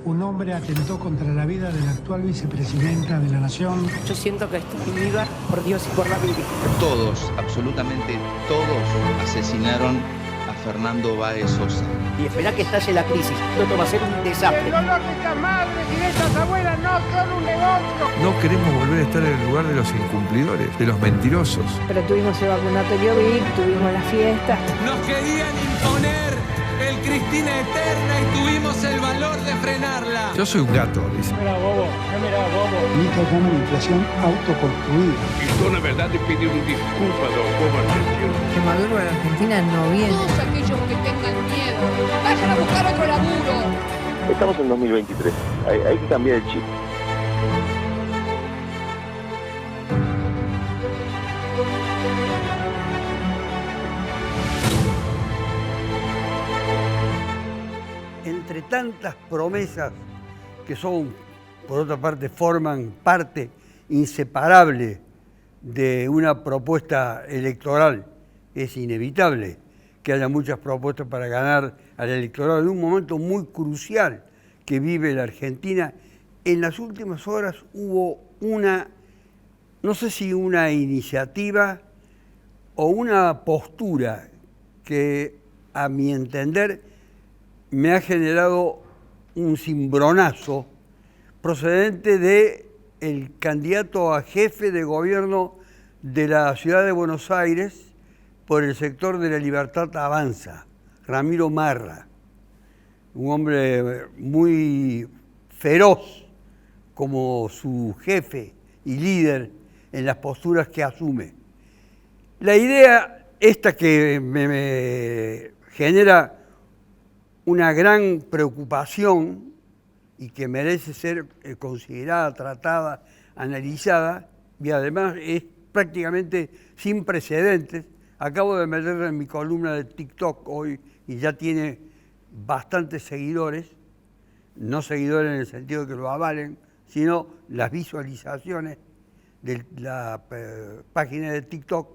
Un hombre atentó contra la vida de la actual vicepresidenta de la Nación. Yo siento que estoy viva por Dios y por la Virgen. Todos, absolutamente todos, asesinaron a Fernando Báez Sosa. Y esperá que estalle la crisis. Esto va a ser un desastre. El dolor de estas madres y de estas abuelas no son un negocio. No queremos volver a estar en el lugar de los incumplidores, de los mentirosos. Pero tuvimos el vacunatorio VIP, tuvimos la fiesta. Nos querían imponer el Cristina Eterna y tuvimos el valor de frenarla. Yo soy un gato, dice. Mira, bobo, mira, bobo. Mitos de una inflación autoconstruida. Y yo la verdad de pedir un disculpa a los gobernantes. Que Maduro en Argentina no viene. Todos aquellos que tengan miedo, vayan a buscar otro laburo. Estamos en 2023, hay que cambiar el chip. Entre tantas promesas que son, por otra parte, forman parte inseparable de una propuesta electoral, es inevitable que haya muchas propuestas para ganar al electorado en un momento muy crucial que vive la Argentina. En las últimas horas hubo una, no sé si una iniciativa o una postura que, a mi entender, me ha generado un cimbronazo procedente del candidato a jefe de gobierno de la ciudad de Buenos Aires por el sector de la Libertad Avanza, Ramiro Marra, un hombre muy feroz como su jefe y líder en las posturas que asume. La idea esta que me genera una gran preocupación y que merece ser considerada, tratada, analizada, y además es prácticamente sin precedentes. Acabo de meterla en mi columna de TikTok hoy y ya tiene bastantes seguidores, no seguidores en el sentido de que lo avalen, sino las visualizaciones de la página de TikTok.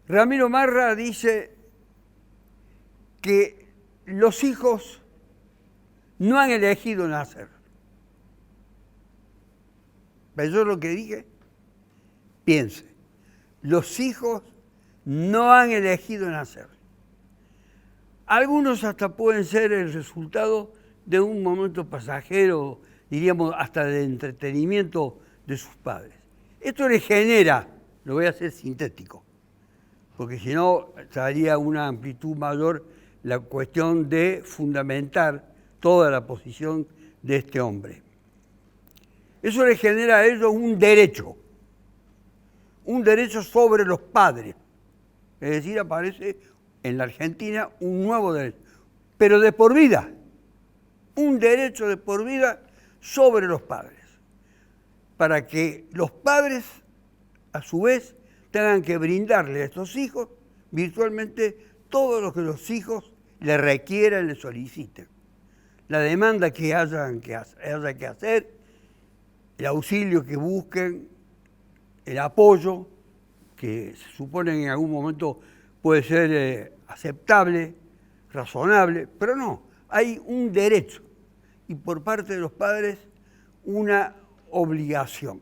Ramiro Marra dice que los hijos no han elegido nacer. ¿Pensó lo que dije? Piense, los hijos no han elegido nacer. Algunos hasta pueden ser el resultado de un momento pasajero, diríamos hasta de entretenimiento de sus padres. Esto le genera, lo voy a hacer sintético, porque si no daría una amplitud mayor la cuestión de fundamentar toda la posición de este hombre. Eso le genera a ellos un derecho sobre los padres. Es decir, aparece en la Argentina un nuevo derecho, pero de por vida, un derecho de por vida sobre los padres, para que los padres, a su vez, tengan que brindarle a estos hijos virtualmente todo lo que los hijos le requieran, le soliciten. La demanda que haya que hacer, el auxilio que busquen, el apoyo que se supone que en algún momento puede ser aceptable, razonable, pero no, hay un derecho y por parte de los padres una obligación.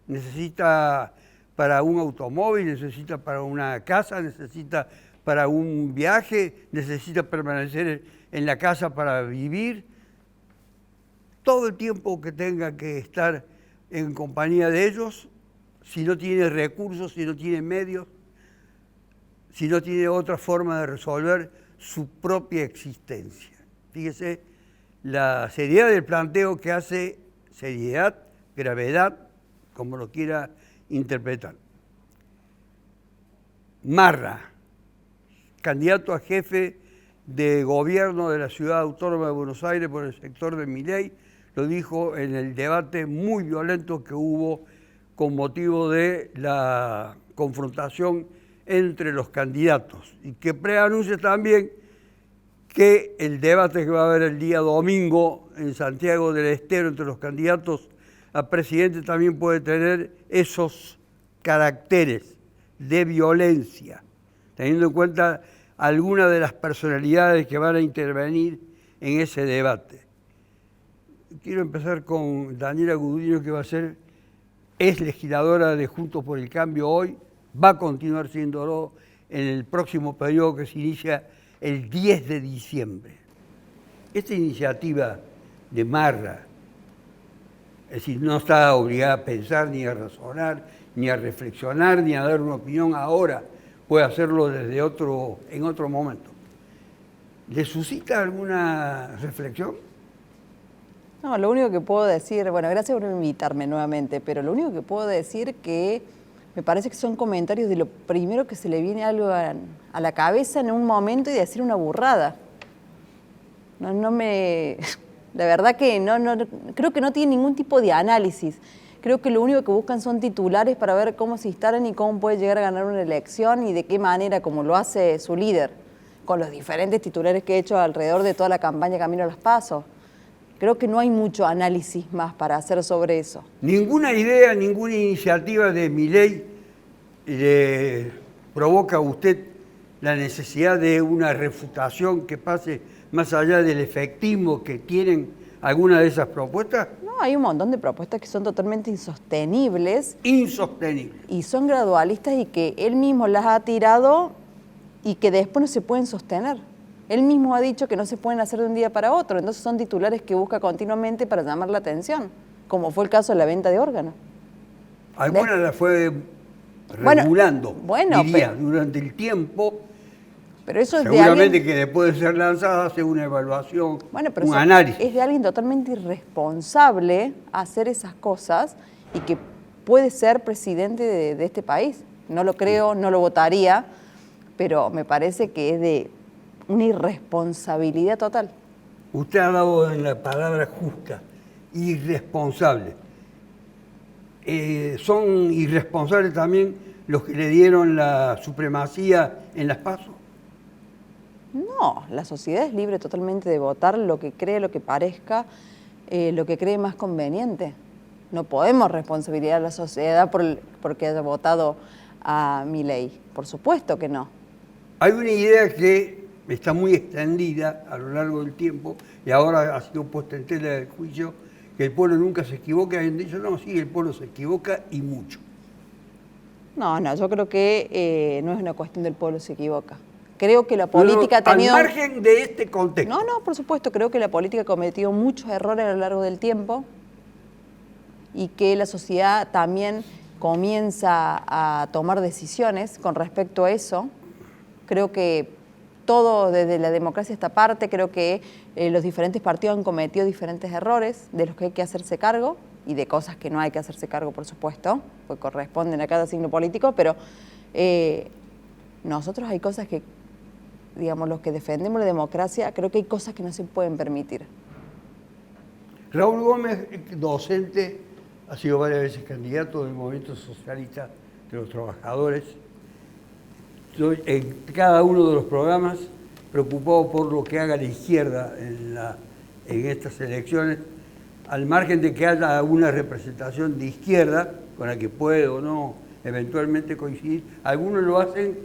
Necesita para un automóvil, necesita para una casa, necesita para un viaje, necesita permanecer en la casa para vivir. Todo el tiempo que tenga que estar en compañía de ellos, si no tiene recursos, si no tiene medios, si no tiene otra forma de resolver su propia existencia. Fíjese la seriedad del planteo que hace, seriedad, gravedad, como lo quiera interpretar. Marra, candidato a jefe de gobierno de la Ciudad Autónoma de Buenos Aires por el sector de Milei, lo dijo en el debate muy violento que hubo con motivo de la confrontación entre los candidatos y que preanuncia también que el debate que va a haber el día domingo en Santiago del Estero entre los candidatos a presidente también puede tener esos caracteres de violencia, teniendo en cuenta algunas de las personalidades que van a intervenir en ese debate. Quiero empezar con Daniela Gudino, que es legisladora de Juntos por el Cambio hoy, va a continuar siéndolo en el próximo periodo que se inicia el 10 de diciembre. Esta iniciativa de Marra, es decir, no está obligada a pensar, ni a razonar, ni a reflexionar, ni a dar una opinión ahora, puede hacerlo en otro momento. ¿Le suscita alguna reflexión? No, lo único que puedo decir, bueno, gracias por invitarme nuevamente, pero lo único que puedo decir que me parece que son comentarios de lo primero que se le viene algo a la cabeza en un momento y decir una burrada. La verdad que creo que no tiene ningún tipo de análisis. Creo que lo único que buscan son titulares para ver cómo se instalan y cómo puede llegar a ganar una elección y de qué manera, como lo hace su líder, con los diferentes titulares que he hecho alrededor de toda la campaña Camino a los Pasos. Creo que no hay mucho análisis más para hacer sobre eso. ¿Ninguna idea, ninguna iniciativa de Milei le provoca a usted la necesidad de una refutación que pase más allá del efectismo que tienen algunas de esas propuestas? No, hay un montón de propuestas que son totalmente insostenibles. Insostenibles. Y son gradualistas y que él mismo las ha tirado y que después no se pueden sostener. Él mismo ha dicho que no se pueden hacer de un día para otro, entonces son titulares que busca continuamente para llamar la atención, como fue el caso de la venta de órganos. Algunas las fue regulando, diría, durante el tiempo. Pero eso es seguramente que después de ser lanzada hace una evaluación, un análisis. Es de alguien totalmente irresponsable hacer esas cosas y que puede ser presidente de este país. No lo creo, no lo votaría, pero me parece que es de una irresponsabilidad total. Usted ha dado en la palabra justa, irresponsable. ¿Son irresponsables también los que le dieron la supremacía en las PASO? No, la sociedad es libre totalmente de votar lo que cree, lo que parezca, lo que cree más conveniente. No podemos responsabilizar a la sociedad porque haya votado a Milei. Por supuesto que no. Hay una idea que está muy extendida a lo largo del tiempo y ahora ha sido puesta en tela de juicio, que el pueblo nunca se equivoca. Y han dicho, no, sí, el pueblo se equivoca y mucho. No, yo creo que no es una cuestión del pueblo se equivoca. Creo que la política ha tenido... Al margen de este contexto. No, por supuesto, creo que la política ha cometido muchos errores a lo largo del tiempo y que la sociedad también comienza a tomar decisiones con respecto a eso. Creo que todo desde la democracia esta parte, creo que los diferentes partidos han cometido diferentes errores de los que hay que hacerse cargo y de cosas que no hay que hacerse cargo, por supuesto, porque corresponden a cada signo político, pero nosotros hay cosas que, digamos, los que defendemos la democracia, creo que hay cosas que no se pueden permitir. Raúl Gómez, docente, ha sido varias veces candidato del Movimiento Socialista de los Trabajadores. Estoy en cada uno de los programas preocupado por lo que haga la izquierda en estas elecciones, al margen de que haya una representación de izquierda con la que puede o no eventualmente coincidir. Algunos lo hacen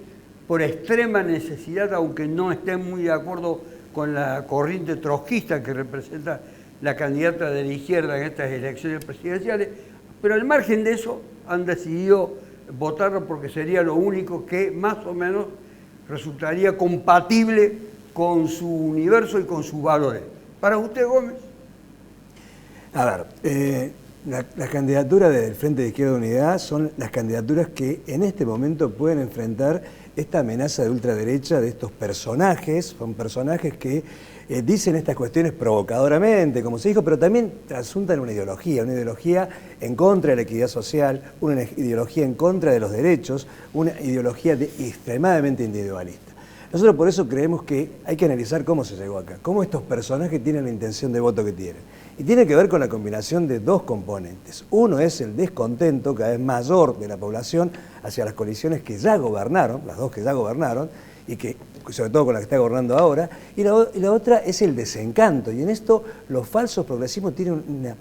por extrema necesidad, aunque no estén muy de acuerdo con la corriente trotskista que representa la candidata de la izquierda en estas elecciones presidenciales, pero al margen de eso han decidido votarlo porque sería lo único que más o menos resultaría compatible con su universo y con sus valores. ¿Para usted, Gómez? A ver, las candidaturas del Frente de Izquierda Unidad son las candidaturas que en este momento pueden enfrentar esta amenaza de ultraderecha de estos personajes. Son personajes que dicen estas cuestiones provocadoramente, como se dijo, pero también trasuntan una ideología en contra de la equidad social, una ideología en contra de los derechos, una ideología extremadamente individualista. Nosotros por eso creemos que hay que analizar cómo se llegó acá, cómo estos personajes tienen la intención de voto que tienen. Y tiene que ver con la combinación de dos componentes. Uno es el descontento cada vez mayor de la población hacia las coaliciones que ya gobernaron, las dos que ya gobernaron, y que sobre todo con la que está gobernando ahora, y la otra es el desencanto. Y en esto los falsos progresismos tienen una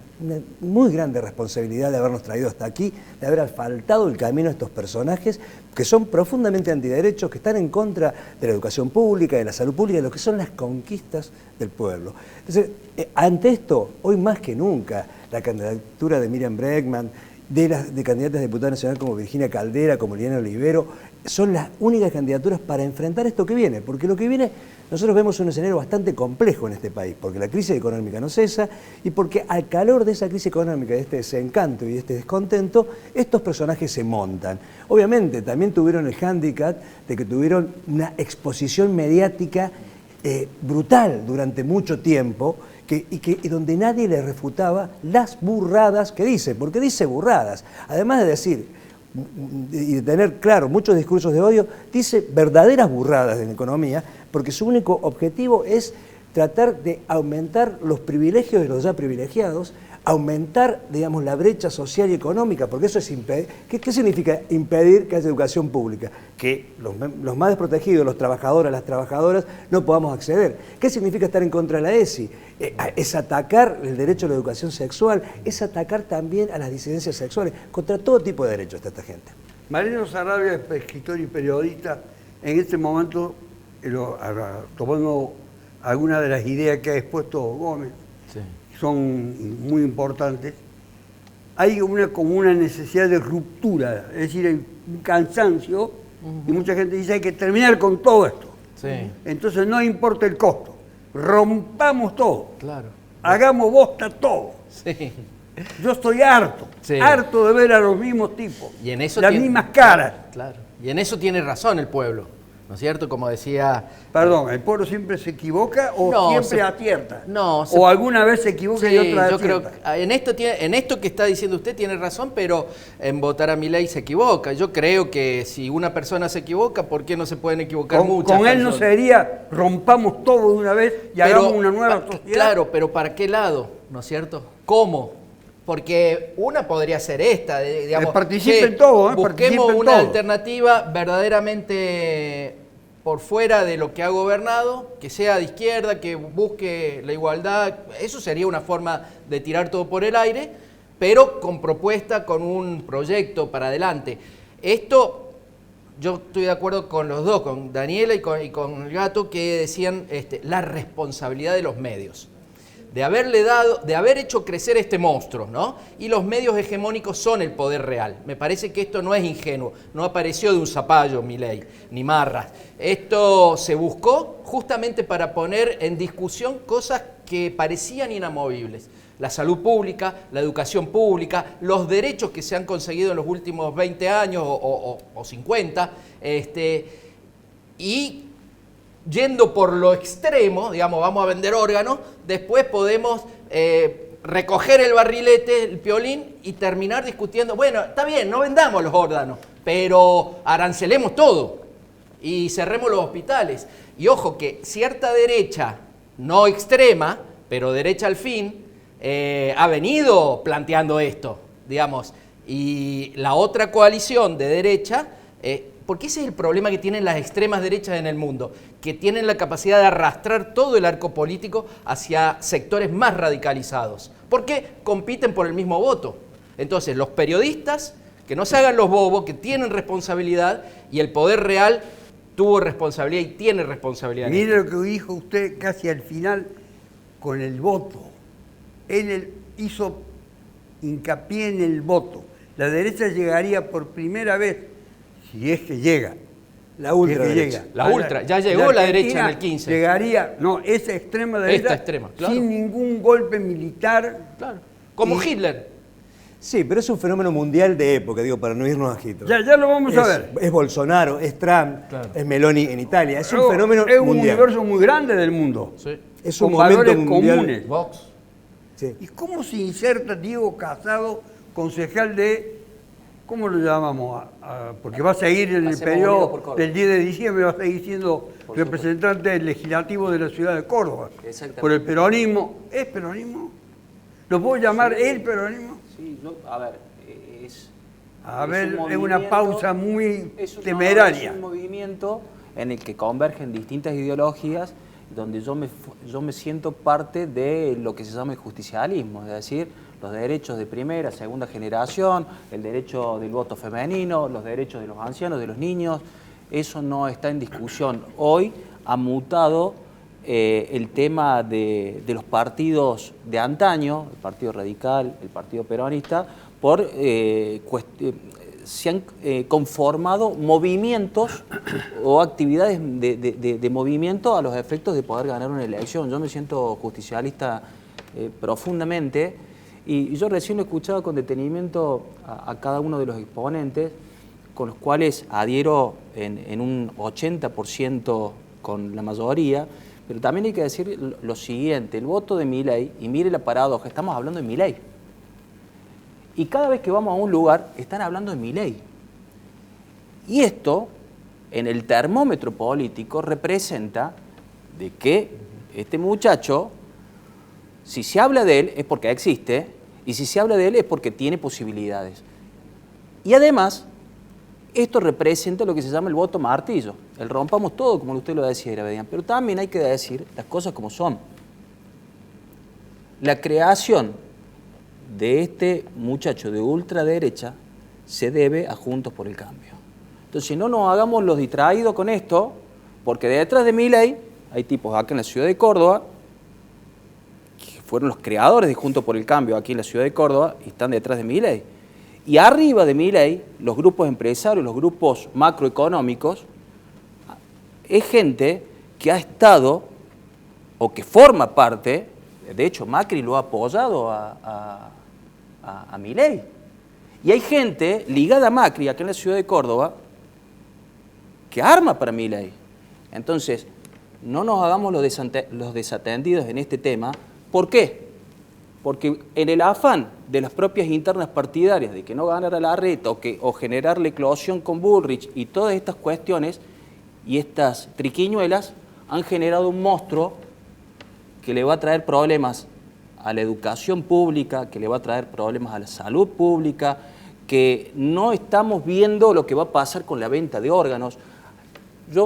muy grande responsabilidad de habernos traído hasta aquí, de haber asfaltado el camino a estos personajes que son profundamente antiderechos, que están en contra de la educación pública, de la salud pública, de lo que son las conquistas del pueblo. Entonces, ante esto, hoy más que nunca, la candidatura de Miriam Bregman, de candidatas a diputada nacional como Virginia Caldera, como Liliana Olivero, son las únicas candidaturas para enfrentar esto que viene, porque lo que viene, nosotros vemos un escenario bastante complejo en este país, porque la crisis económica no cesa y porque al calor de esa crisis económica, de este desencanto y de este descontento, estos personajes se montan. Obviamente también tuvieron el hándicap de que tuvieron una exposición mediática brutal durante mucho tiempo, y donde nadie le refutaba las burradas que dice, porque dice burradas, además de decir y de tener, claro, muchos discursos de odio, dice verdaderas burradas en economía, porque su único objetivo es tratar de aumentar los privilegios de los ya privilegiados, aumentar, digamos, la brecha social y económica, porque eso es impedir. ¿Qué significa impedir que haya educación pública? Que los más desprotegidos, los trabajadores, las trabajadoras, no podamos acceder. ¿Qué significa estar en contra de la ESI? Es atacar el derecho a la educación sexual, es atacar también a las disidencias sexuales, contra todo tipo de derechos de esta gente. Mariano Sarabia es escritor y periodista. En este momento, tomando algunas de las ideas que ha expuesto Gómez, son muy importantes. Hay como una necesidad de ruptura, es decir, hay un cansancio, y mucha gente dice hay que terminar con todo esto. Entonces no importa el costo, rompamos todo, hagamos bosta todo. Yo estoy harto, harto de ver a los mismos tipos, y en eso las mismas caras. Y en eso tiene razón el pueblo, ¿no es cierto? Como decía... Perdón, ¿el pueblo siempre se equivoca o siempre acierta? No. ¿O alguna vez se equivoca y otra vez yo acierta? Creo que en esto que está diciendo usted tiene razón, pero en votar a Milei se equivoca. Yo creo que si una persona se equivoca, ¿por qué no se pueden equivocar muchas Con él personas? no sería rompamos todo de una vez y hagamos una nueva sociedad. Claro, pero ¿para qué lado? ¿No es cierto? ¿Cómo? Porque una podría ser esta, digamos, participen todos, busquemos una alternativa verdaderamente por fuera de lo que ha gobernado, que sea de izquierda, que busque la igualdad. Eso sería una forma de tirar todo por el aire, pero con propuesta, con un proyecto para adelante. Esto, yo estoy de acuerdo con los dos, con Daniela y con el Gato, que decían la responsabilidad de los medios. De haber hecho crecer este monstruo, ¿no? Y los medios hegemónicos son el poder real. Me parece que esto no es ingenuo, no apareció de un zapallo Milei, ni Marras. Esto se buscó justamente para poner en discusión cosas que parecían inamovibles. La salud pública, la educación pública, los derechos que se han conseguido en los últimos 20 años o 50, y yendo por lo extremo, digamos, vamos a vender órganos, después podemos recoger el barrilete, el piolín, y terminar discutiendo, bueno, está bien, no vendamos los órganos, pero arancelemos todo y cerremos los hospitales. Y ojo que cierta derecha, no extrema, pero derecha al fin, ha venido planteando esto, digamos, y la otra coalición de derecha... porque ese es el problema que tienen las extremas derechas en el mundo, que tienen la capacidad de arrastrar todo el arco político hacia sectores más radicalizados, porque compiten por el mismo voto. Entonces, los periodistas, que no se hagan los bobos, que tienen responsabilidad, y el poder real tuvo responsabilidad y tiene responsabilidad. Mire lo que dijo usted casi al final con el voto. Él hizo hincapié en el voto. La derecha llegaría por primera vez, si es que llega. La ultraderecha. Ya llegó la derecha en el 15. Llegaría, no, esa extrema derecha. Esta extrema, claro. Sin ningún golpe militar. Claro. Como Hitler. Sí, pero es un fenómeno mundial de época, digo, para no irnos a Hitler. Ya lo vamos a ver. Es Bolsonaro, es Trump, es Meloni en Italia. Es un fenómeno mundial. Es un universo muy grande del mundo. Sí. Es un momento mundial. Comunes. Vox. Sí. ¿Y cómo se inserta Diego Casado, concejal de... ¿Cómo lo llamamos? Porque va a seguir en el periodo del 10 de diciembre, va a seguir siendo representante legislativo de la ciudad de Córdoba. Por el peronismo. ¿Es peronismo? ¿Lo puedo llamar el peronismo? Sí, a ver, es una pausa muy temeraria. Es un movimiento en el que convergen distintas ideologías, donde yo me siento parte de lo que se llama el justicialismo, es decir, los derechos de primera, segunda generación, el derecho del voto femenino, los derechos de los ancianos, de los niños. Eso no está en discusión. Hoy ha mutado el tema de los partidos de antaño, el Partido Radical, el Partido Peronista, se han conformado movimientos o actividades de movimiento a los efectos de poder ganar una elección. Yo me siento justicialista profundamente y yo recién he escuchado con detenimiento a cada uno de los exponentes, con los cuales adhiero en un 80% con la mayoría, pero también hay que decir lo siguiente: el voto de Milei, y mire la paradoja, estamos hablando de Milei. Y cada vez que vamos a un lugar, están hablando de Milei. Y esto, en el termómetro político, representa de que este muchacho, si se habla de él, es porque existe, y si se habla de él es porque tiene posibilidades. Y además, esto representa lo que se llama el voto martillo. El rompamos todo, como usted lo decía, Irabedian. Pero también hay que decir las cosas como son. La creación de este muchacho de ultraderecha se debe a Juntos por el Cambio. Entonces, no nos hagamos los distraídos con esto, porque detrás de Milei hay tipos acá en la ciudad de Córdoba, que fueron los creadores de Juntos por el Cambio aquí en la ciudad de Córdoba, y están detrás de Milei. Y arriba de Milei, los grupos empresarios, los grupos macroeconómicos, es gente que ha estado, o que forma parte, de hecho Macri lo ha apoyado a Milei. Y hay gente ligada a Macri, acá en la ciudad de Córdoba, que arma para Milei. Entonces, no nos hagamos los desatendidos en este tema. ¿Por qué? Porque en el afán de las propias internas partidarias, de que no ganara Larreta o generar la eclosión con Bullrich y todas estas cuestiones y estas triquiñuelas, han generado un monstruo que le va a traer problemas a la educación pública, que le va a traer problemas a la salud pública, que no estamos viendo lo que va a pasar con la venta de órganos.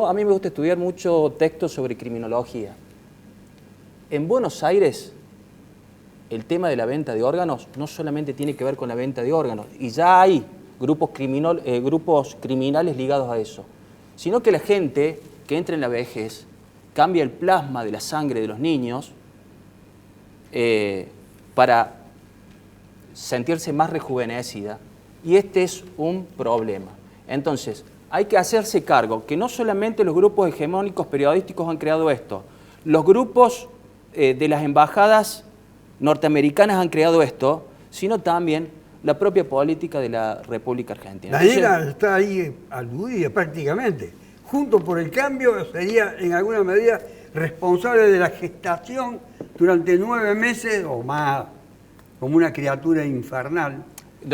A mí me gusta estudiar mucho texto sobre criminología. En Buenos Aires, el tema de la venta de órganos no solamente tiene que ver con la venta de órganos, y ya hay grupos criminales ligados a eso, sino que la gente que entra en la vejez cambia el plasma de la sangre de los niños para sentirse más rejuvenecida, y este es un problema. Entonces, hay que hacerse cargo que no solamente los grupos hegemónicos periodísticos han creado esto, los grupos de las embajadas norteamericanas han creado esto, sino también la propia política de la República Argentina. Daniela está ahí aludida prácticamente. Juntos por el Cambio sería en alguna medida responsable de la gestación durante 9 meses o más, como una criatura infernal.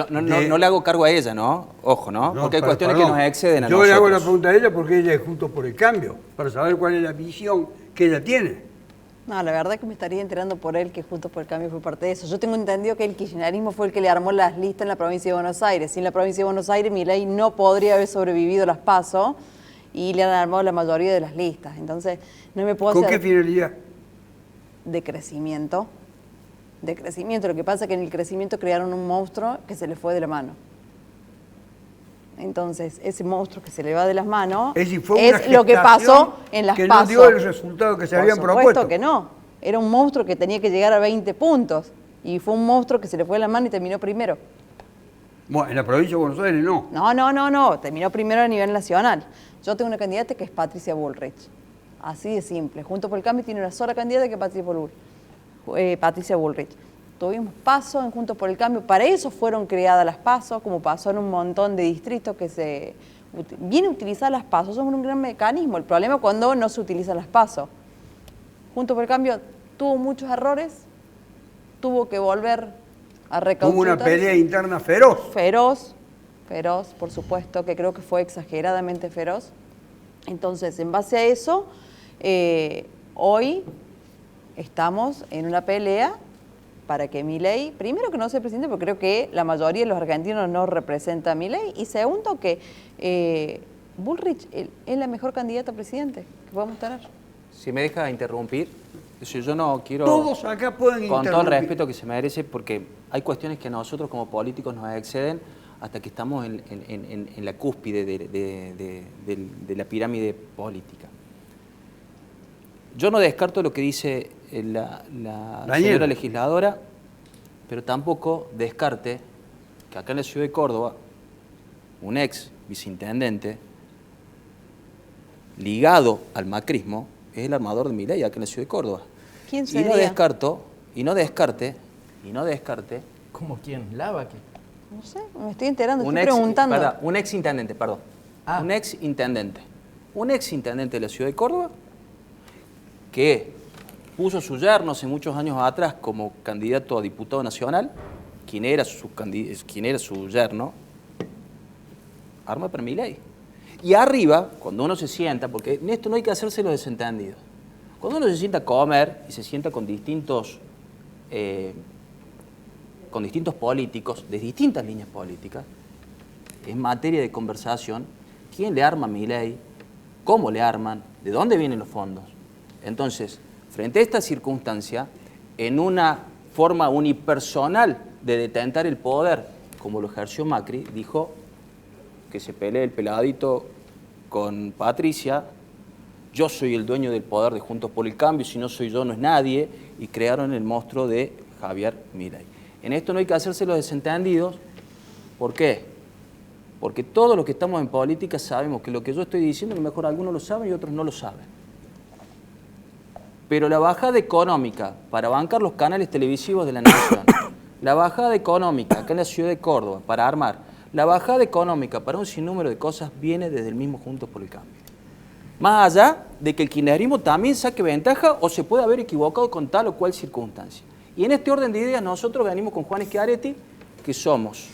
No le hago cargo a ella, ¿no? Ojo, ¿no? Porque hay cuestiones que nos exceden a nosotros. Yo le hago la pregunta a ella porque ella es Juntos por el Cambio, para saber cuál es la visión que ella tiene. No, la verdad es que me estaría enterando por él que Juntos por el Cambio fue parte de eso. Yo tengo entendido que el kirchnerismo fue el que le armó las listas en la provincia de Buenos Aires. Sin la provincia de Buenos Aires, Milei no podría haber sobrevivido las PASO y le han armado la mayoría de las listas. Entonces, no me puedo hacer... ¿Con qué finalidad? De crecimiento. De crecimiento. Lo que pasa es que en el crecimiento crearon un monstruo que se le fue de la mano. Entonces, ese monstruo que se le va de las manos es lo que pasó en las PASO. Que no dio el resultado que se habían propuesto. Por supuesto que no. Era un monstruo que tenía que llegar a 20 puntos. Y fue un monstruo que se le fue de las manos y terminó primero. Bueno, en la provincia de Buenos Aires no. No. Terminó primero a nivel nacional. Yo tengo una candidata que es Patricia Bullrich. Así de simple. Juntos por el Cambio tiene una sola candidata que es Patricia Bullrich. Tuvimos PASO en Juntos por el Cambio. Para eso fueron creadas las PASO, como pasó en un montón de distritos que se vienen a utilizar las PASO. Son un gran mecanismo. El problema es cuando no se utilizan las PASO. Juntos por el Cambio tuvo muchos errores, tuvo que volver a recaudar. Hubo una pelea interna feroz. Feroz, por supuesto, que creo que fue exageradamente feroz. Entonces, en base a eso, hoy estamos en una pelea para que Milei, primero que no sea presidente, porque creo que la mayoría de los argentinos no representa a Milei, y segundo que Bullrich es la mejor candidata a presidente que podemos tener. Si me deja interrumpir, yo no quiero... Todos acá pueden con interrumpir. todo el respeto que se merece, porque hay cuestiones que a nosotros como políticos nos exceden hasta que estamos en la cúspide de la pirámide política. Yo no descarto lo que dice la señora legisladora, pero tampoco descarte que acá en la ciudad de Córdoba, un ex viceintendente ligado al macrismo es el armador de Milei acá en la ciudad de Córdoba. ¿Quién sería? Y no descarte. ¿Cómo quién? ¿Lava qué? No sé, me estoy enterando, estoy preguntando. Un ex intendente, perdón. Un ex intendente. Un ex intendente de la ciudad de Córdoba que puso su yerno hace muchos años atrás como candidato a diputado nacional. ¿Quién era su yerno? Arma para Milei. Y arriba, cuando uno se sienta, porque en esto no hay que hacerse los desentendidos, cuando uno se sienta a comer y se sienta con distintos políticos, de distintas líneas políticas, en materia de conversación, ¿quién le arma a Milei? ¿Cómo le arman? ¿De dónde vienen los fondos? Entonces, frente a esta circunstancia, en una forma unipersonal de detentar el poder, como lo ejerció Macri, dijo que se pelee el peladito con Patricia, yo soy el dueño del poder de Juntos por el Cambio, si no soy yo no es nadie, y crearon el monstruo de Javier Milei. En esto no hay que hacerse los desentendidos. ¿Por qué? Porque todos los que estamos en política sabemos que lo que yo estoy diciendo, a lo mejor algunos lo saben y otros no lo saben. Pero la bajada económica para bancar los canales televisivos de la nación, la bajada económica acá en la ciudad de Córdoba para armar, la bajada económica para un sinnúmero de cosas viene desde el mismo Juntos por el Cambio. Más allá de que el kirchnerismo también saque ventaja o se puede haber equivocado con tal o cual circunstancia. Y en este orden de ideas nosotros venimos con Juan Schiaretti, que somos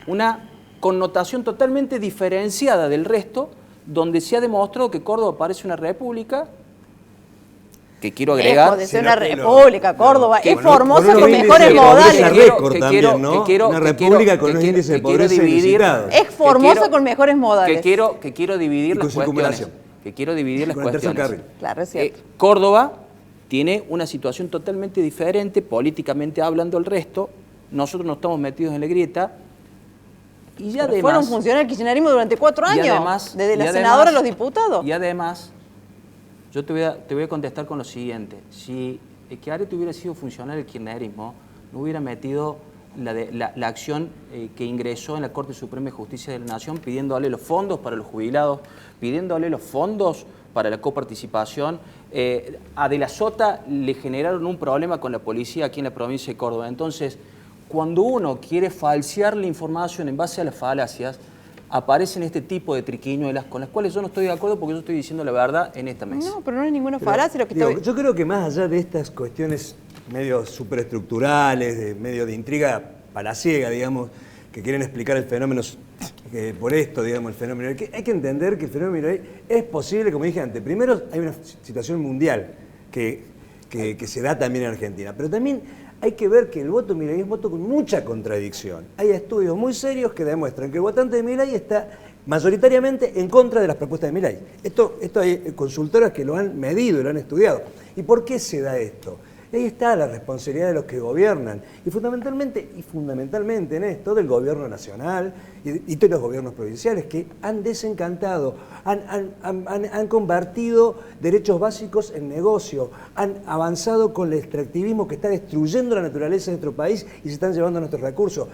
una connotación totalmente diferenciada del resto, donde se ha demostrado que Córdoba parece una república, que quiero agregar... Es una república, Córdoba, es Formosa con mejores modales. Una república con unos índices de pobreza inusitados. Es Formosa con mejores modales. Que quiero dividir las cuestiones. Claro, es cierto. Córdoba tiene una situación totalmente diferente, políticamente hablando al resto. Nosotros no estamos metidos en la grieta. Y ya además, fueron funcionarios del kirchnerismo durante 4 años, desde la senadora a los diputados. Y además, yo te voy a contestar con lo siguiente. Si Schiaretti hubiera sido funcionario del kirchnerismo, no hubiera metido la acción que ingresó en la Corte Suprema de Justicia de la Nación pidiéndole los fondos para los jubilados, pidiéndole los fondos para la coparticipación. A De la Sota le generaron un problema con la policía aquí en la provincia de Córdoba. Entonces, cuando uno quiere falsear la información en base a las falacias, aparecen este tipo de triquiñuelas con las cuales yo no estoy de acuerdo porque yo estoy diciendo la verdad en esta mesa. No, pero no hay ninguna falacia. Yo creo que más allá de estas cuestiones medio superestructurales, medio de intriga palaciega, digamos, que quieren explicar el fenómeno por esto, digamos, el fenómeno. Hay que entender que el fenómeno es posible, como dije antes. Primero, hay una situación mundial que se da también en Argentina, pero también hay que ver que el voto Milei es un voto con mucha contradicción. Hay estudios muy serios que demuestran que el votante de Milei está mayoritariamente en contra de las propuestas de Milei. Esto hay consultoras que lo han medido y lo han estudiado. ¿Y por qué se da esto? Y ahí está la responsabilidad de los que gobiernan, y fundamentalmente en esto del gobierno nacional y de los gobiernos provinciales, que han desencantado, han convertido derechos básicos en negocio, han avanzado con el extractivismo que está destruyendo la naturaleza de nuestro país y se están llevando nuestros recursos.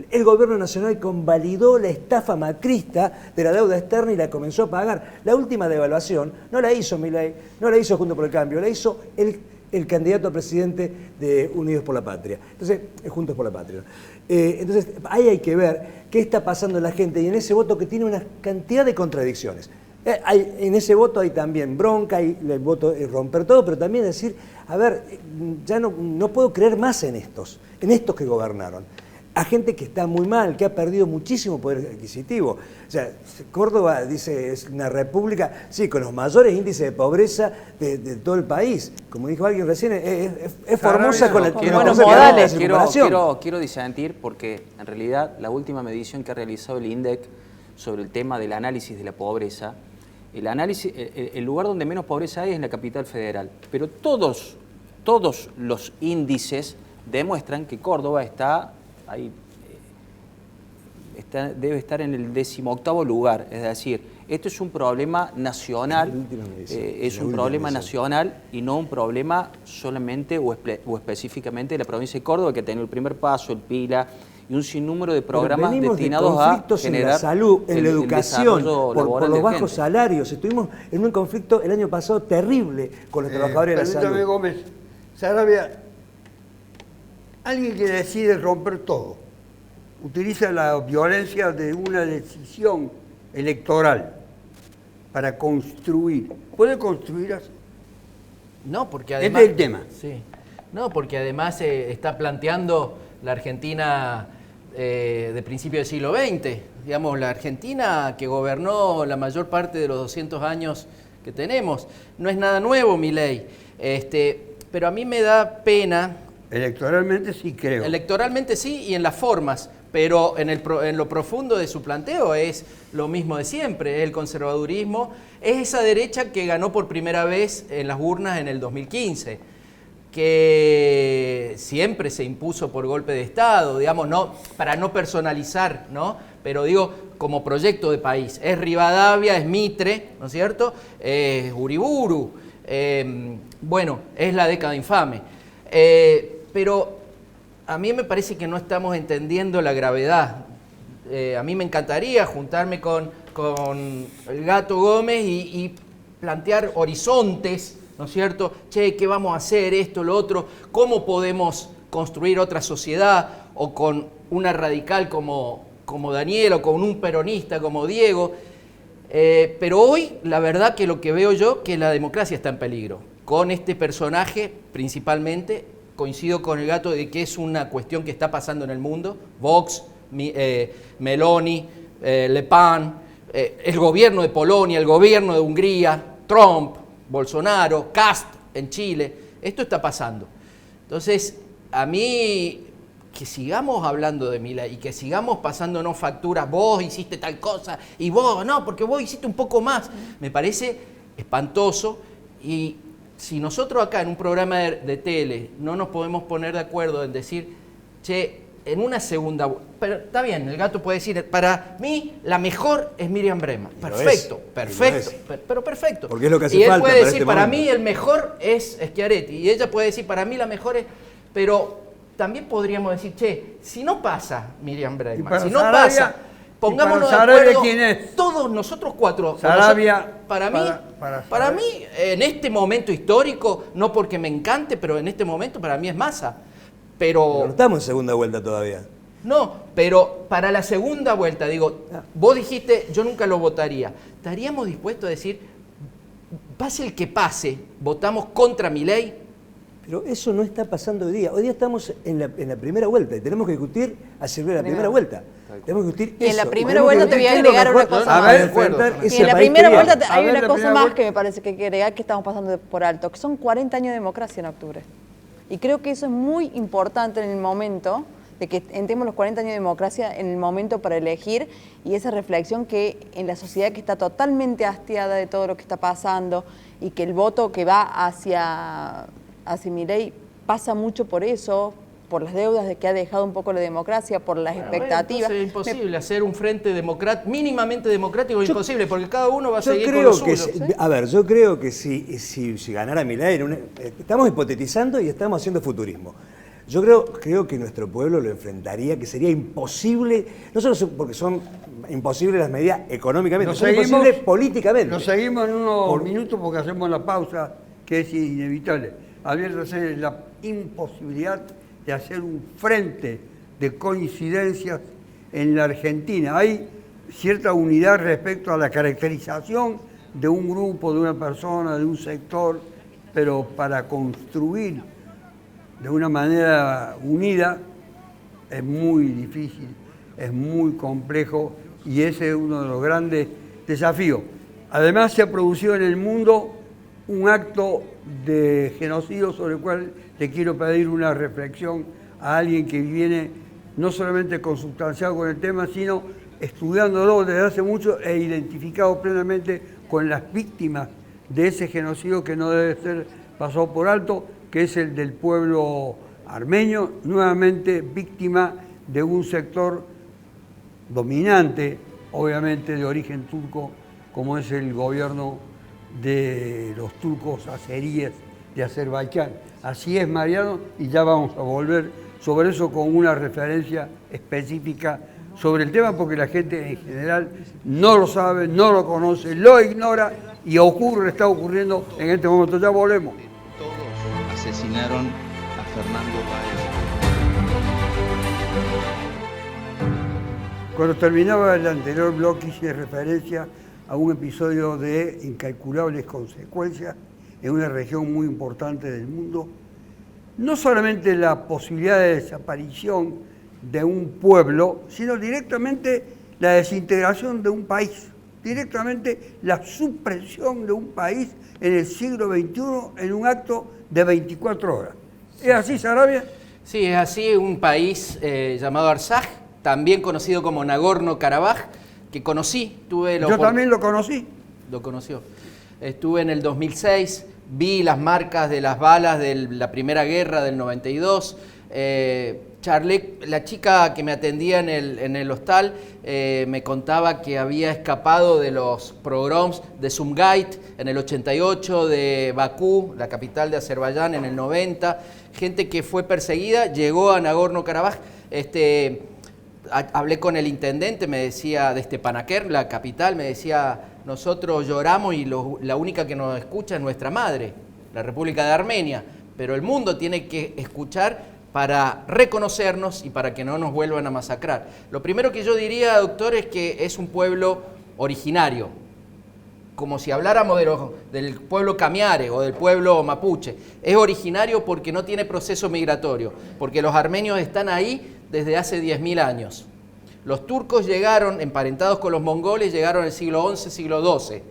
El gobierno nacional convalidó la estafa macrista de la deuda externa y la comenzó a pagar. La última devaluación no la hizo Milei, no la hizo Juntos por el Cambio, la hizo el candidato a presidente de Unidos por la Patria. Entonces, Juntos por la Patria. Entonces, ahí hay que ver qué está pasando en la gente y en ese voto que tiene una cantidad de contradicciones. En ese voto hay también bronca, hay el voto romper todo, pero también decir, a ver, ya no puedo creer más en estos que gobernaron. A gente que está muy mal, que ha perdido muchísimo poder adquisitivo. O sea, Córdoba, dice, es una república, sí, con los mayores índices de pobreza de todo el país. Como dijo alguien recién, es Formosa con la Quiero disentir porque en realidad la última medición que ha realizado el INDEC sobre el tema del análisis de la pobreza, el lugar donde menos pobreza hay es en la capital federal, pero todos los índices demuestran que Córdoba está ahí, debe estar en el 18º lugar, es decir, esto es un problema nacional, es un problema nacional y no un problema solamente o específicamente de la provincia de Córdoba, que ha tenido el primer paso, el PILA, y un sinnúmero de programas destinados a generar en la salud, en la educación, por los bajos gente. Salarios. Estuvimos en un conflicto el año pasado terrible con los trabajadores de la salud. Permítame, Gómez. Sarabia, alguien que decide romper todo, utiliza la violencia de una decisión electoral para construir. ¿Puede construir así? No, porque además... Este es el tema. Sí. No, porque además está planteando la Argentina de principios del siglo XX. Digamos, la Argentina que gobernó la mayor parte de los 200 años que tenemos. No es nada nuevo, Milei. Pero a mí me da pena... Electoralmente sí, creo. Electoralmente sí, y en las formas. Pero en lo profundo de su planteo es lo mismo de siempre, es el conservadurismo, es esa derecha que ganó por primera vez en las urnas en el 2015, que siempre se impuso por golpe de Estado, digamos, no, para no personalizar, ¿no? Pero digo, como proyecto de país, es Rivadavia, es Mitre, ¿no es cierto? Es Uriburu, bueno, es la década infame, pero... A mí me parece que no estamos entendiendo la gravedad. A mí me encantaría juntarme con el Gato Gómez y plantear horizontes, ¿no es cierto? Che, ¿qué vamos a hacer? Esto, lo otro. ¿Cómo podemos construir otra sociedad? O con una radical como Daniel, o con un peronista como Diego. Pero hoy, la verdad que lo que veo yo, que la democracia está en peligro. Con este personaje, principalmente... Coincido con el Gato de que es una cuestión que está pasando en el mundo. Vox, Meloni, Le Pen, el gobierno de Polonia, el gobierno de Hungría, Trump, Bolsonaro, Kast en Chile. Esto está pasando. Entonces, a mí, que sigamos hablando de Milei y que sigamos pasándonos facturas, vos hiciste tal cosa y vos, no, porque vos hiciste un poco más, me parece espantoso. Y si nosotros acá en un programa de tele no nos podemos poner de acuerdo en decir, che, en una segunda... Pero está bien, el Gato puede decir, para mí la mejor es Miriam Bregman. Perfecto, perfecto, pero perfecto. Porque es lo que hace y él falta puede decir, para momento. mí el mejor es Schiaretti. Y ella puede decir, para mí la mejor es... Pero también podríamos decir, che, si no pasa Miriam Bregman, si no pasa... Pongámonos de acuerdo, ¿quién es? Todos nosotros cuatro. Sarabia, para mí, en este momento histórico, no porque me encante, pero en este momento para mí es Massa. Pero no estamos en segunda vuelta todavía. No, pero para la segunda vuelta, digo, vos dijiste, yo nunca lo votaría. ¿Estaríamos dispuestos a decir, pase el que pase, votamos contra Milei? Pero eso no está pasando hoy día. Hoy día estamos en la primera vuelta y tenemos que discutir acerca de la primera vuelta. Tenemos que discutir y en la eso. primera vuelta te voy a agregar una cosa más. Y en la primera vuelta hay una cosa más que me parece que hay que agregar, que estamos pasando por alto, que son 40 años de democracia en octubre. Y creo que eso es muy importante en el momento de que entremos los 40 años de democracia, en el momento para elegir, y esa reflexión que en la sociedad que está totalmente hastiada de todo lo que está pasando y que el voto que va hacia Milei pasa mucho por eso, por las deudas de que ha dejado un poco la democracia, por las expectativas. Es imposible hacer un frente mínimamente democrático, es imposible, porque cada uno va a seguir con lo suyo. A ver, yo creo que si ganara Milei, estamos hipotetizando y estamos haciendo futurismo. Yo creo que nuestro pueblo lo enfrentaría, que sería imposible, no solo porque son imposibles las medidas económicamente, son imposibles políticamente. Lo seguimos en unos minutos porque hacemos la pausa, que es inevitable. Adviértase la imposibilidad de hacer un frente de coincidencias en la Argentina. Hay cierta unidad respecto a la caracterización de un grupo, de una persona, de un sector, pero para construir de una manera unida es muy difícil, es muy complejo y ese es uno de los grandes desafíos. Además se ha producido en el mundo un acto de genocidio sobre el cual le quiero pedir una reflexión a alguien que viene no solamente consubstanciado con el tema, sino estudiándolo desde hace mucho e identificado plenamente con las víctimas de ese genocidio que no debe ser pasado por alto, que es el del pueblo armenio, nuevamente víctima de un sector dominante, obviamente de origen turco, como es el gobierno de los turcos azeríes de Azerbaiyán. Así es, Mariano, y ya vamos a volver sobre eso con una referencia específica sobre el tema, porque la gente en general no lo sabe, no lo conoce, lo ignora y está ocurriendo en este momento. Ya volvemos. Todos asesinaron a Fernando Báez. Cuando terminaba el anterior bloque hice referencia a un episodio de incalculables consecuencias en una región muy importante del mundo. No solamente la posibilidad de desaparición de un pueblo, sino directamente la desintegración de un país, directamente la supresión de un país en el siglo XXI en un acto de 24 horas. ¿Es así, Sarabia? Sí, es así, un país llamado Artsaj, también conocido como Nagorno-Karabaj, que conocí. Yo también lo conocí. Lo conoció. Estuve en el 2006, vi las marcas de las balas de la Primera Guerra del 92, charlé, la chica que me atendía en el hostal me contaba que había escapado de los pogroms de Sumgait en el 88, de Bakú, la capital de Azerbaiyán, en el 90, gente que fue perseguida, llegó a Nagorno-Karabaj. Hablé con el intendente, me decía, de Stepanakert, la capital, me decía, nosotros lloramos y la única que nos escucha es nuestra madre, la República de Armenia, pero el mundo tiene que escuchar para reconocernos y para que no nos vuelvan a masacrar. Lo primero que yo diría, doctor, es que es un pueblo originario, como si habláramos del pueblo Camiare o del pueblo mapuche. Es originario porque no tiene proceso migratorio, porque los armenios están ahí desde hace 10.000 años. Los turcos llegaron, emparentados con los mongoles, llegaron en el siglo XI, siglo XII.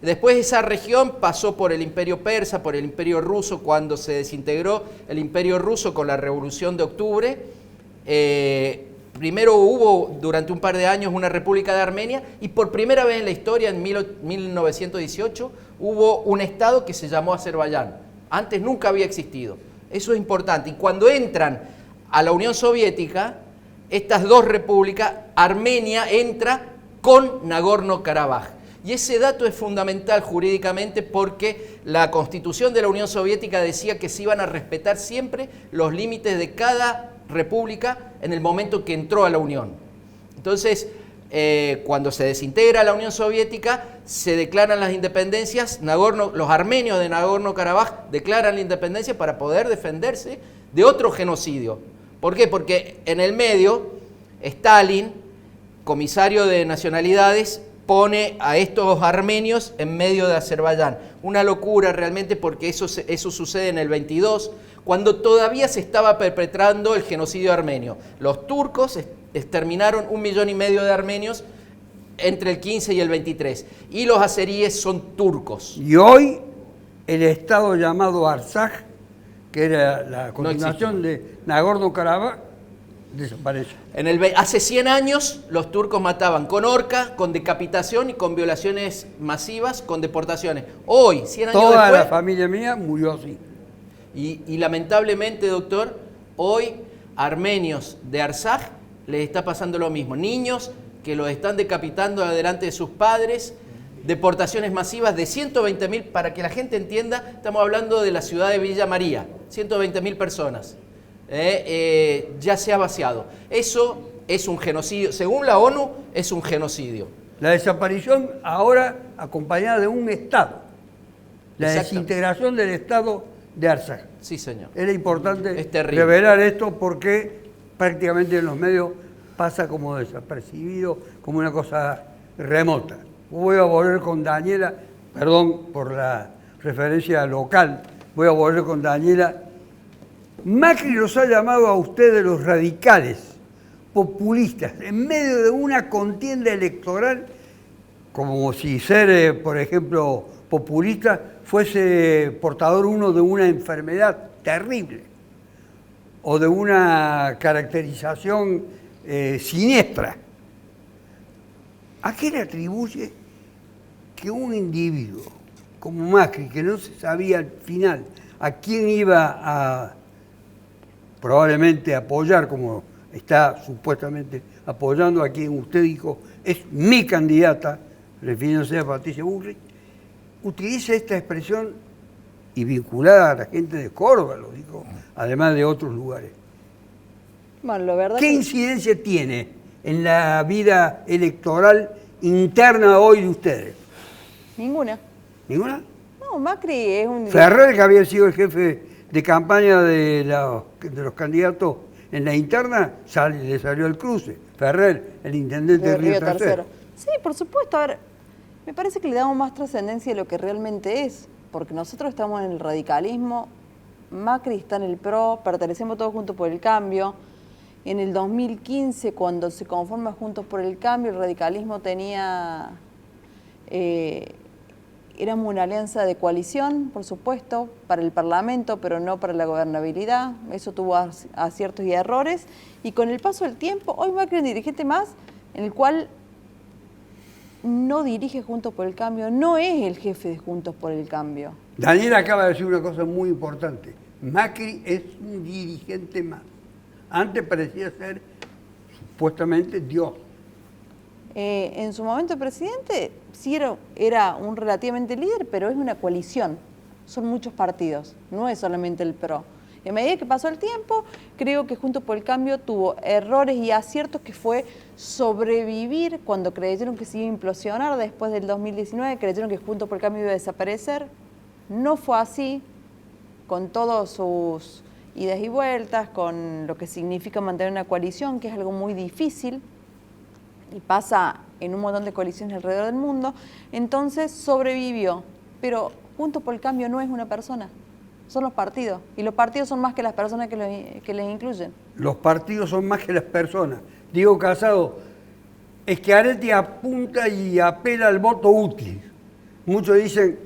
Después esa región pasó por el Imperio Persa, por el Imperio Ruso, cuando se desintegró el Imperio Ruso con la Revolución de Octubre. Primero hubo durante un par de años una República de Armenia y por primera vez en la historia, en 1918, hubo un estado que se llamó Azerbaiyán. Antes nunca había existido. Eso es importante. Y cuando entran a la Unión Soviética, estas dos repúblicas, Armenia entra con Nagorno-Karabaj. Y ese dato es fundamental jurídicamente porque la Constitución de la Unión Soviética decía que se iban a respetar siempre los límites de cada república en el momento que entró a la Unión. Entonces, cuando se desintegra la Unión Soviética, se declaran las independencias, los armenios de Nagorno-Karabaj declaran la independencia para poder defenderse de otro genocidio. ¿Por qué? Porque en el medio, Stalin, comisario de nacionalidades, pone a estos armenios en medio de Azerbaiyán. Una locura realmente, porque eso sucede en el 22, cuando todavía se estaba perpetrando el genocidio armenio. Los turcos exterminaron 1,5 millones de armenios entre el 15 y el 23, y los azeríes son turcos. Y hoy el estado llamado Artsaj, que era la continuación de Nagorno-Karabaj, desapareció. Hace 100 años los turcos mataban con horca, con decapitación y con violaciones masivas, con deportaciones. Hoy, 100 años después, después... la familia mía murió así. Y lamentablemente, doctor, hoy armenios de Artsaj les está pasando lo mismo. Niños que los están decapitando delante de sus padres, deportaciones masivas de 120.000, para que la gente entienda, estamos hablando de la ciudad de Villa María, 120.000 personas. Ya se ha vaciado. Eso es un genocidio, según la ONU, es un genocidio. La desaparición ahora acompañada de un Estado, la desintegración del Estado de Artsaj. Sí, señor. Era importante revelar esto porque prácticamente en los medios pasa como desapercibido, como una cosa remota. Voy a volver con Daniela, perdón por la referencia local, voy a volver con Daniela. Macri los ha llamado a ustedes los radicales, populistas, en medio de una contienda electoral, como si ser, por ejemplo, populista fuese portador uno de una enfermedad terrible o de una caracterización siniestra. ¿A qué le atribuye que un individuo como Macri, que no se sabía al final a quién iba a probablemente apoyar, como está supuestamente apoyando a quien usted dijo, es mi candidata, refiriéndose a Patricia Bullrich, utiliza esta expresión y vinculada a la gente de Córdoba, lo dijo, además de otros lugares? Bueno, la verdad ¿Qué incidencia tiene en la vida electoral interna hoy de ustedes? Ninguna. ¿Ninguna? No, Macri es un... Ferrer, que había sido el jefe de campaña de los candidatos en la interna, le salió el cruce. Ferrer, el intendente de Río Tercero. Sí, por supuesto. A ver, me parece que le damos más trascendencia de lo que realmente es, porque nosotros estamos en el radicalismo, Macri está en el PRO, pertenecemos todos Juntos por el Cambio. En el 2015, cuando se conforma Juntos por el Cambio, el radicalismo tenía... éramos una alianza de coalición, por supuesto, para el Parlamento, pero no para la gobernabilidad. Eso tuvo aciertos y errores. Y con el paso del tiempo, hoy Macri es un dirigente más, en el cual no dirige Juntos por el Cambio, no es el jefe de Juntos por el Cambio. Daniel acaba de decir una cosa muy importante. Macri es un dirigente más. Antes parecía ser, supuestamente, Dios. En su momento presidente sí era un relativamente líder, pero es una coalición, son muchos partidos, no es solamente el PRO. Y a medida que pasó el tiempo, creo que Juntos por el Cambio tuvo errores y aciertos, que fue sobrevivir cuando creyeron que se iba a implosionar después del 2019, creyeron que Juntos por el Cambio iba a desaparecer. No fue así, con todos sus idas y vueltas, con lo que significa mantener una coalición, que es algo muy difícil, y pasa en un montón de coaliciones alrededor del mundo. Entonces sobrevivió, pero Juntos por el Cambio no es una persona, son los partidos, y los partidos son más que las personas que les incluyen. Los partidos son más que las personas. Diego Casado, Schiaretti apunta y apela al voto útil. Muchos dicen,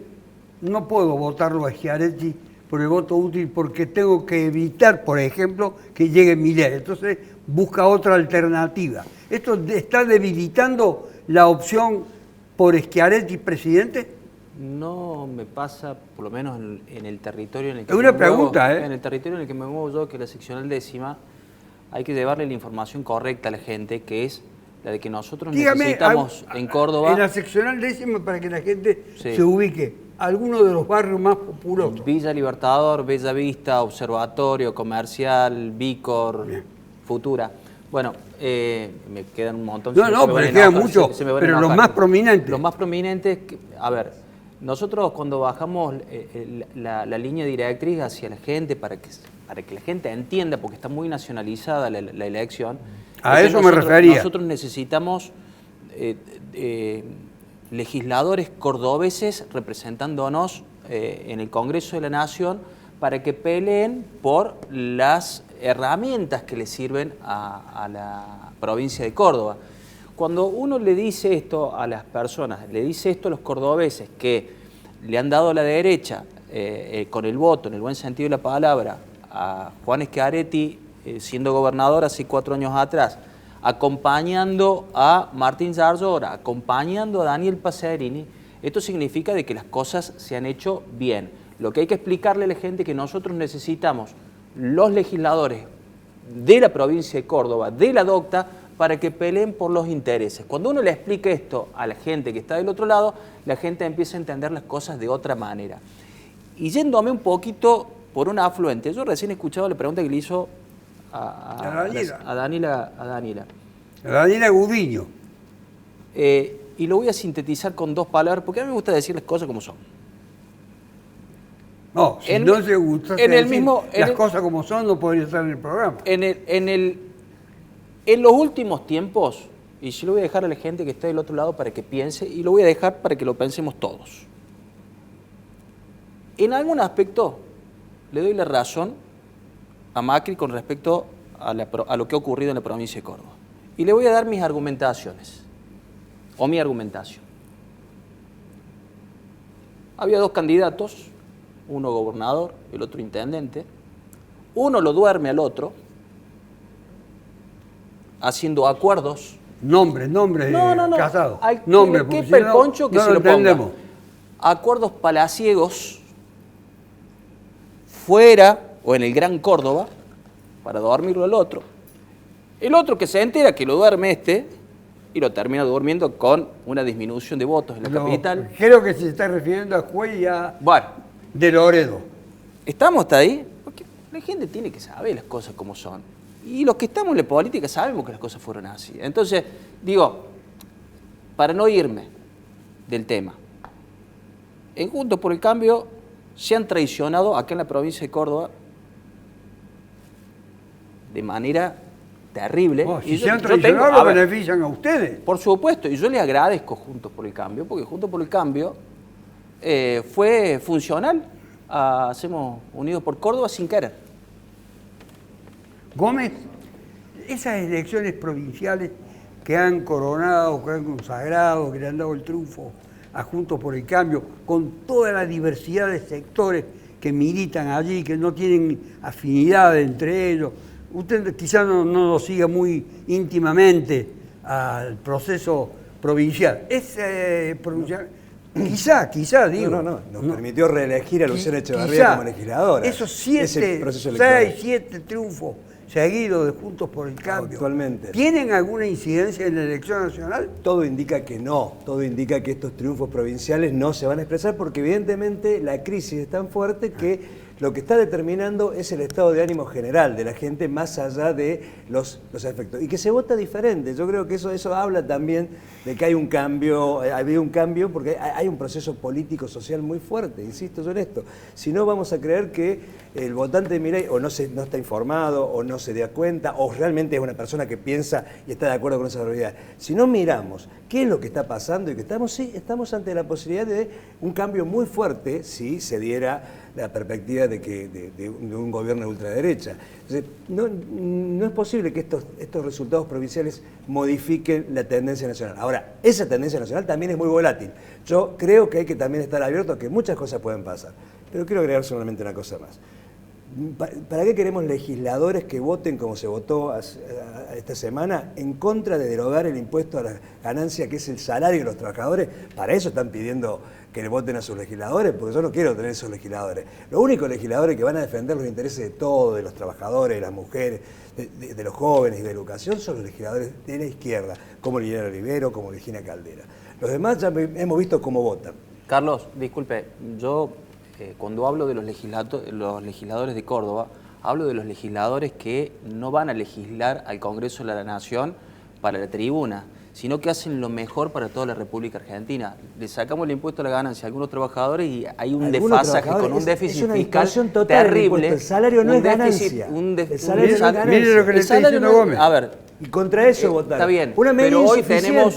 no puedo votarlo a Schiaretti por el voto útil porque tengo que evitar, por ejemplo, que llegue Milei. Entonces busca otra alternativa. ¿Esto está debilitando la opción por Schiaretti presidente? No me pasa, por lo menos en el territorio en el que es una pregunta, en el territorio en el que me muevo yo, que es la seccional 10ª, hay que llevarle la información correcta a la gente, que es la de que nosotros necesitamos en Córdoba... En la seccional 10ª, para que la gente se ubique, algunos de los barrios más populosos. Villa Libertador, Bella Vista, Observatorio, Comercial, Vícor, Futura. Bueno, me quedan un montón. No, pero quedan muchos, pero los más prominentes. Los más prominentes, a ver, nosotros cuando bajamos la línea directriz hacia la gente, para que la gente entienda, porque está muy nacionalizada la elección. A eso me refería. Nosotros necesitamos legisladores cordobeses representándonos en el Congreso de la Nación para que peleen por las herramientas que le sirven a la provincia de Córdoba. Cuando uno le dice esto a las personas, le dice esto a los cordobeses que le han dado a la derecha con el voto, en el buen sentido de la palabra, a Juan Schiaretti siendo gobernador hace 4 años atrás, acompañando a Martín Zarzora, acompañando a Daniel Pacerini, esto significa de que las cosas se han hecho bien. Lo que hay que explicarle a la gente es que nosotros necesitamos los legisladores de la provincia de Córdoba, de la DOCTA, para que peleen por los intereses. Cuando uno le explica esto a la gente que está del otro lado, la gente empieza a entender las cosas de otra manera. Y yéndome un poquito por un afluente, yo recién he escuchado la pregunta que le hizo a Daniela Gudiño. Y lo voy a sintetizar con 2 palabras, porque a mí me gusta decir las cosas como son. No, si no se gusta las cosas como son, no podría estar en el programa. En los últimos tiempos, y yo lo voy a dejar a la gente que está del otro lado para que piense, y lo voy a dejar para que lo pensemos todos. En algún aspecto le doy la razón a Macri con respecto a lo que ha ocurrido en la provincia de Córdoba. Y le voy a dar mis argumentaciones, o mi argumentación. Había 2 candidatos, uno gobernador, el otro intendente. Uno lo duerme al otro, haciendo acuerdos Nombres, casados. Nombres, que porque el poncho que no se lo entendemos. ponga. Acuerdos palaciegos fuera o en el Gran Córdoba para dormirlo al otro. El otro que se entera que lo duerme y lo termina durmiendo con una disminución de votos en la capital. Creo que se está refiriendo a Juez y a de Loredo. ¿Estamos hasta ahí? Porque la gente tiene que saber las cosas como son. Y los que estamos en la política sabemos que las cosas fueron así. Entonces, digo, para no irme del tema, en Juntos por el Cambio se han traicionado acá en la provincia de Córdoba de manera terrible. Si se han traicionado, lo benefician a ustedes. Por supuesto, y yo les agradezco Juntos por el Cambio, porque Juntos por el Cambio fue funcional a Hacemos Unidos por Córdoba sin querer. Gómez, esas elecciones provinciales que han coronado, que han consagrado, que le han dado el triunfo a Juntos por el Cambio, con toda la diversidad de sectores que militan allí, que no tienen afinidad entre ellos. Usted quizás no lo siga muy íntimamente al proceso provincial. Quizá, digo. Nos permitió reelegir a Luciana Echevarría como legisladora. Esos 6, 7 triunfos seguidos de Juntos por el Cambio. Actualmente. ¿Tienen alguna incidencia en la elección nacional? Todo indica que no. Todo indica que estos triunfos provinciales no se van a expresar porque evidentemente la crisis es tan fuerte que lo que está determinando es el estado de ánimo general de la gente más allá de los efectos. Y que se vota diferente. Yo creo que eso habla también de que hay un cambio, porque hay un proceso político, social muy fuerte, insisto yo en esto. Si no, vamos a creer que el votante de Milei o no está informado, o no se da cuenta, o realmente es una persona que piensa y está de acuerdo con esa realidad. Si no miramos qué es lo que está pasando y que estamos ante la posibilidad de un cambio muy fuerte si se diera la perspectiva de un gobierno de ultraderecha. Entonces, no es posible que estos resultados provinciales modifiquen la tendencia nacional. Ahora, esa tendencia nacional también es muy volátil. Yo creo que hay que también estar abierto a que muchas cosas pueden pasar. Pero quiero agregar solamente una cosa más. ¿Para qué queremos legisladores que voten como se votó esta semana en contra de derogar el impuesto a la ganancia que es el salario de los trabajadores? Para eso están pidiendo que le voten a sus legisladores, porque yo no quiero tener esos legisladores. Los únicos legisladores que van a defender los intereses de todos, de los trabajadores, de las mujeres, de los jóvenes y de la educación, son los legisladores de la izquierda, como Liliana Rivero, como Virginia Caldera. Los demás ya hemos visto cómo votan. Carlos, disculpe, yo cuando hablo de los legisladores de Córdoba, hablo de los legisladores que no van a legislar al Congreso de la Nación para la tribuna, sino que hacen lo mejor para toda la República Argentina. Le sacamos el impuesto a la ganancia a algunos trabajadores y hay un desfasaje con un déficit fiscal terrible. El salario no es ganancia. El salario no es ganancia. Mire lo que le está diciendo Gómez. A ver, y contra eso votar. Está bien, pero hoy tenemos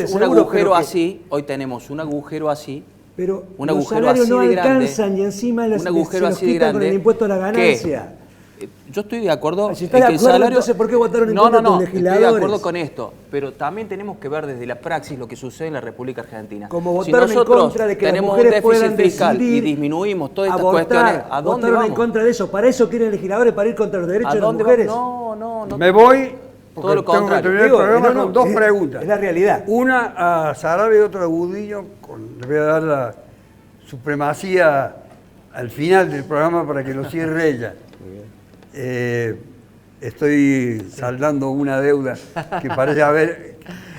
un agujero así, pero un los agujero salarios así no de grande, alcanzan y encima un agujero así de grande con el impuesto a la ganancia. Yo estoy de acuerdo si está de acuerdo, salario... entonces ¿por qué votaron en contra de los legisladores? Estoy de acuerdo con esto, pero también tenemos que ver desde la praxis lo que sucede en la República Argentina. Como votaron si nosotros en contra de que tenemos las mujeres un déficit puedan fiscal decidir y disminuimos todas estas abortar, cuestiones, ¿a dónde votaron vamos? en contra de eso. Para eso quieren legisladores, para ir contra los derechos de las mujeres. No. Me voy... Todo lo tengo que contrario. terminar el programa con dos preguntas. Es la realidad. Una a Sarabia y otra a Gudillo. Le voy a dar la supremacía al final del programa para que lo cierre ella. Estoy saldando una deuda que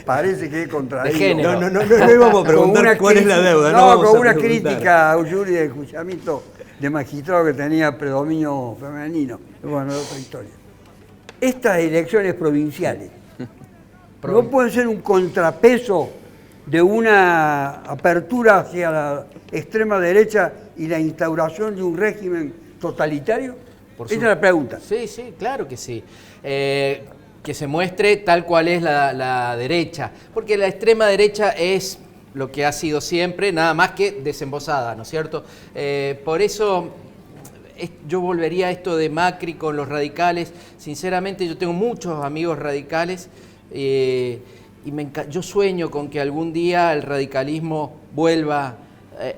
parece que he contraído. No íbamos a preguntar cuál es la deuda. No, con una crítica a Ulluri de enjuiciamiento de magistrado que tenía predominio femenino. Bueno, es otra historia. Estas elecciones provinciales no pueden ser un contrapeso de una apertura hacia la extrema derecha y la instauración de un régimen totalitario. Esa es la pregunta. Sí, claro que sí. Que se muestre tal cual es la derecha, porque la extrema derecha es lo que ha sido siempre, nada más que desembosada, ¿no es cierto? Por eso... yo volvería a esto de Macri con los radicales. Sinceramente, yo tengo muchos amigos radicales y yo sueño con que algún día el radicalismo vuelva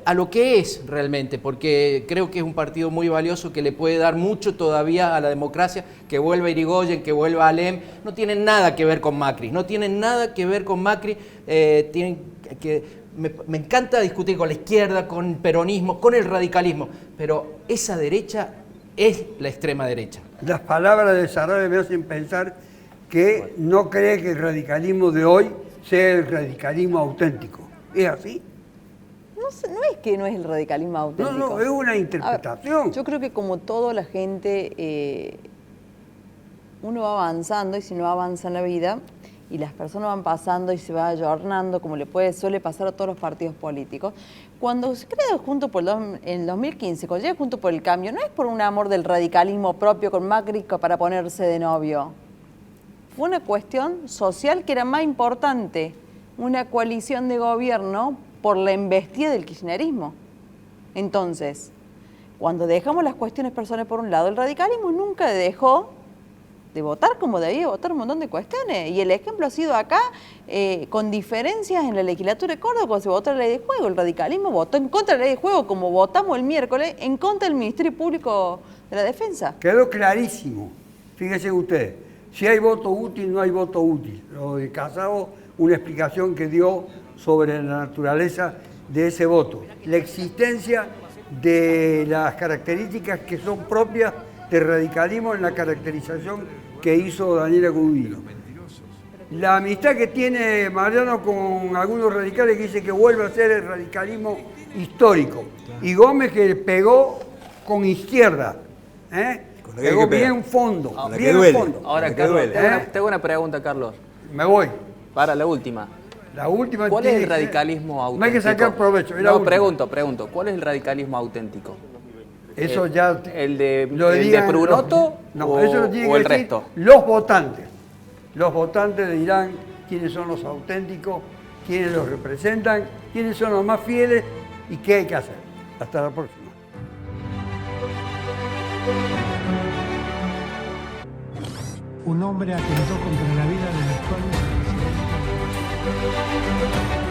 a lo que es realmente, porque creo que es un partido muy valioso que le puede dar mucho todavía a la democracia, que vuelva Irigoyen, que vuelva Alem, no tienen nada que ver con Macri, no tienen nada que ver con Macri, me encanta discutir con la izquierda, con el peronismo, con el radicalismo, pero esa derecha es la extrema derecha. Las palabras de Sarabia me hacen pensar que no cree que el radicalismo de hoy sea el radicalismo auténtico. ¿Es así? No es que no es el radicalismo auténtico. No, es una interpretación. Yo creo que como toda la gente, uno va avanzando y si no avanza en la vida y las personas van pasando y se va ayornando, como suele pasar a todos los partidos políticos, cuando se crea en 2015, cuando llega Juntos por el Cambio, no es por un amor del radicalismo propio con Macri para ponerse de novio. Fue una cuestión social que era más importante, una coalición de gobierno por la embestida del kirchnerismo. Entonces, cuando dejamos las cuestiones personales por un lado, el radicalismo nunca dejó de votar como debía votar un montón de cuestiones. Y el ejemplo ha sido acá, con diferencias en la legislatura de Córdoba, cuando se votó la ley de juego. El radicalismo votó en contra de la ley de juego, como votamos el miércoles, en contra del Ministerio Público de la Defensa. Quedó clarísimo. Fíjense ustedes, si hay voto útil, no hay voto útil. Lo de Casado, una explicación que dio sobre la naturaleza de ese voto. La existencia de las características que son propias del radicalismo en la caracterización que hizo Daniela Gudino. La amistad que tiene Mariano con algunos radicales que dice que vuelve a ser el radicalismo histórico. Y Gómez que pegó con izquierda. Pegó bien fondo. Ahora, Carlos, te hago una pregunta, Carlos. Me voy. Para la última. La última. ¿Cuál es el radicalismo auténtico? No hay que sacar provecho. No, pregunto. ¿Cuál es el radicalismo auténtico? Eso ya. ¿El de Prunoto eso lo tienen o que el decir resto? Los votantes. Los votantes dirán quiénes son los auténticos, quiénes los representan, quiénes son los más fieles y qué hay que hacer. Hasta la próxima. Un hombre atentó contra la vida del actual vicepresidente.